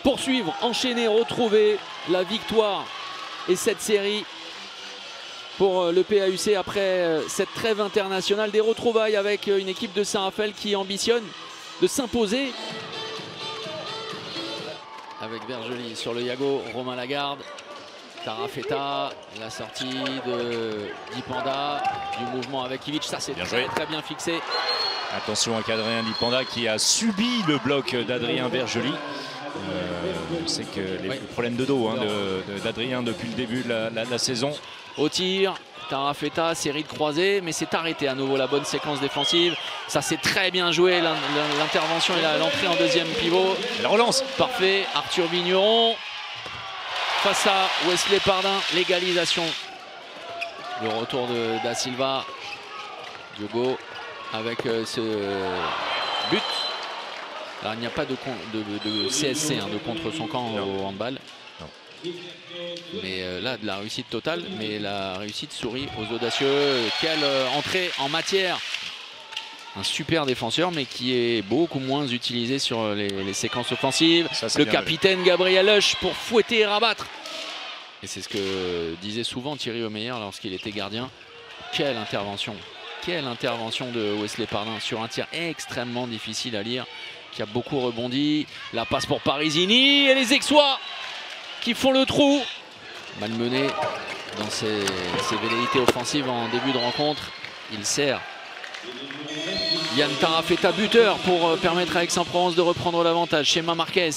poursuivre, enchaîner, retrouver la victoire et cette série pour le PAUC après cette trêve internationale. Des retrouvailles avec une équipe de Saint-Raphaël qui ambitionne de s'imposer. Avec Vergely sur le Yago, Romain Lagarde, Tarafeta, la sortie de Dipanda, du mouvement avec Ivic, ça c'est très bien fixé. Attention avec Adrien Dipanda qui a subi le bloc d'Adrien Vergely. On sait que les problèmes de dos d'Adrien depuis le début de la saison. Au tir, Tarafeta, série de croisés, mais c'est arrêté à nouveau la bonne séquence défensive. Ça c'est très bien joué, l'intervention et l'entrée en deuxième pivot. La relance. Parfait, Arthur Vigneron. Face à Wesley Pardin, l'égalisation. Le retour de Da Silva. Diogo avec ce but. Alors il n'y a pas de CSC, de contre son camp au handball. Non. Mais là, de la réussite totale. Mais la réussite sourit aux audacieux. Quelle entrée en matière. Un super défenseur, mais qui est beaucoup moins utilisé sur les séquences offensives. Le capitaine Gabriel Husch pour fouetter et rabattre. Et c'est ce que disait souvent Thierry Omeyer lorsqu'il était gardien. Quelle intervention de Wesley Pardin sur un tir extrêmement difficile à lire, qui a beaucoup rebondi. La passe pour Parisini et les Aixois qui font le trou. Malmené dans ses velléités offensives en début de rencontre. Il sert Yann Tarafeta buteur pour permettre à Aix-en-Provence de reprendre l'avantage. Schéma Marquez.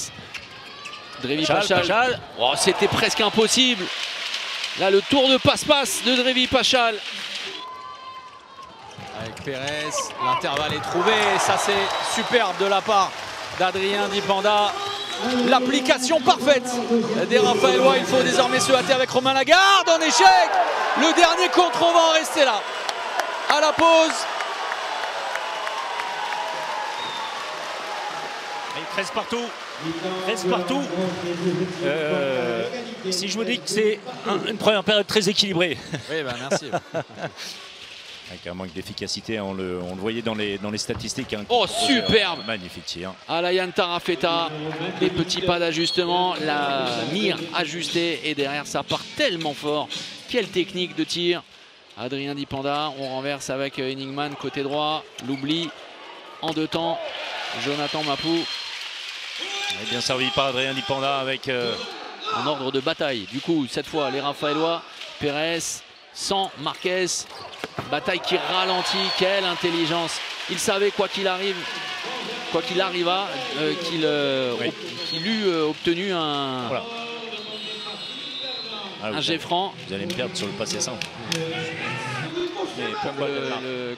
Drévi Pachal. Oh, c'était presque impossible. Là, le tour de passe-passe de Drévi Pachal. Avec Pérez, l'intervalle est trouvé. Ça, c'est superbe de la part d'Adrien Dipanda. L'application parfaite des Raphaélois. Il faut désormais se hâter avec Romain Lagarde. En échec. Le dernier contre, on va en rester là. À la pause. 13 partout. 13 partout. Si je vous dis que c'est une première période très équilibrée. Oui, bah merci. Avec un manque d'efficacité, on le voyait dans les statistiques. Oh, superbe. Magnifique tir. Alayan Tarafeta, les petits pas d'ajustement, la mire ajustée et derrière ça part tellement fort. Quelle technique de tir. Adrien Dipanda, on renverse avec Enigman côté droit, l'oubli en deux temps. Jonathan Mapou. Bien servi par Adrien Dipanda avec un ordre de bataille. Du coup, cette fois, les Raphaélois, Pérez, sans Marquez. Bataille qui ralentit. Quelle intelligence. Il savait quoi qu'il arrive, quoi qu'il arriva, qu'il eut obtenu un, un jet franc. Vous allez me perdre sur le passé simple.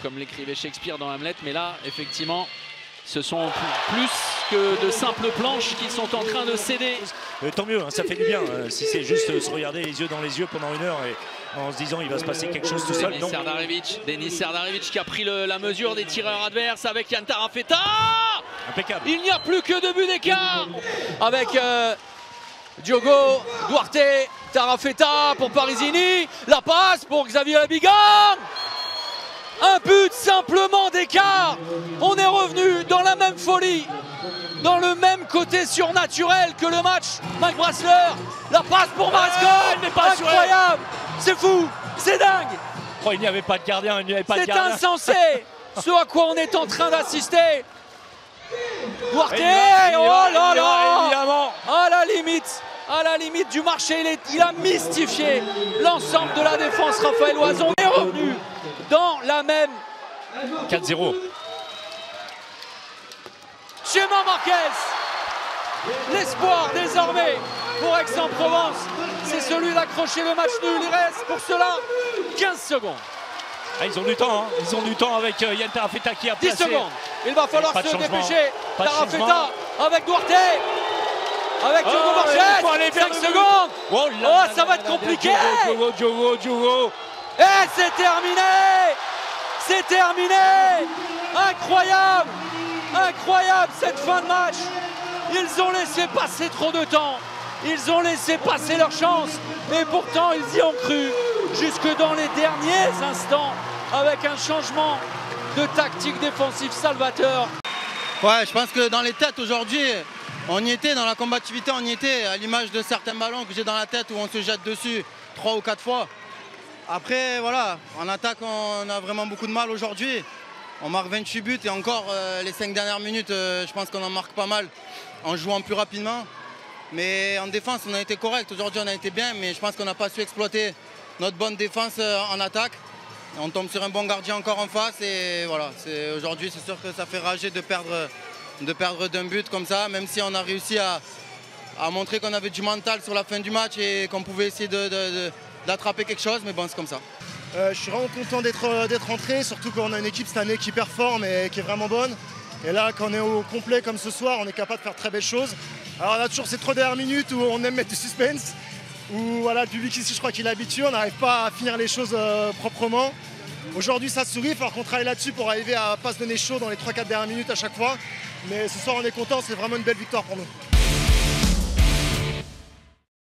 Comme l'écrivait Shakespeare dans Hamlet. Mais là, effectivement, ce sont plus que de simples planches qui sont en train de céder. Tant mieux, hein, ça fait du bien. Si c'est juste se regarder les yeux dans les yeux pendant une heure et en se disant il va se passer quelque chose tout seul. Denis Serdarevic qui a pris la mesure des tireurs adverses avec Yann Tarafeta. Impeccable. Il n'y a plus que 2 buts d'écart avec Diogo, Duarte, Tarafeta pour Parisini. La passe pour Xavier Abigam. Un but simplement d'écart. On est revenu dans la même folie, dans le même côté surnaturel que le match. Mike Brassler, la passe pour Marescot, incroyable, c'est fou, c'est dingue. Oh, il n'y avait pas de gardien, il n'y avait pas de gardien. C'est insensé, ce à quoi on est en train d'assister. Duarte, oh là là, évidemment. À la limite du marché, il a mystifié l'ensemble de la défense raphaéloise. On est revenu dans la même 4-0. Schéma Marquez. L'espoir désormais pour Aix-en-Provence, c'est celui d'accrocher le match nul. Il reste pour cela 15 secondes. Ah, ils ont du temps, hein. Ils ont du temps avec Yann Tarafeta qui a placé. 10 secondes. Il va falloir se dépêcher. Tarafeta avec Duarte. Avec Diogo Borges. 5 secondes. Oh, ça va être compliqué. Diogo. Et c'est terminé. C'est terminé. Incroyable. Incroyable cette fin de match. Ils ont laissé passer trop de temps. Ils ont laissé passer leur chance. Mais pourtant, ils y ont cru. Jusque dans les derniers instants. Avec un changement de tactique défensive salvateur. Ouais, je pense que dans les têtes aujourd'hui, On y était, dans la combativité, on y était, à l'image de certains ballons que j'ai dans la tête où on se jette dessus 3 ou 4 fois. Après, voilà, en attaque, on a vraiment beaucoup de mal aujourd'hui. On marque 28 buts et encore, les 5 dernières minutes, je pense qu'on en marque pas mal en jouant plus rapidement. Mais en défense, on a été correct. Aujourd'hui, on a été bien, mais je pense qu'on n'a pas su exploiter notre bonne défense en attaque. On tombe sur un bon gardien encore en face et voilà, aujourd'hui, c'est sûr que ça fait rager de perdre d'un but comme ça, même si on a réussi à montrer qu'on avait du mental sur la fin du match et qu'on pouvait essayer d'attraper quelque chose, mais bon, c'est comme ça. Je suis vraiment content d'être rentré, surtout qu'on a une équipe cette année qui performe et qui est vraiment bonne. Et là, quand on est au complet comme ce soir, on est capable de faire très belles choses. Alors on a toujours ces 3 dernières minutes où on aime mettre du suspense, où voilà, le public ici, je crois qu'il est habitué, on n'arrive pas à finir les choses proprement. Aujourd'hui, ça sourit, il va falloir qu'on travaille là-dessus pour arriver à ne pas se donner chaud dans les 3-4 dernières minutes à chaque fois. Mais ce soir, on est content, c'est vraiment une belle victoire pour nous.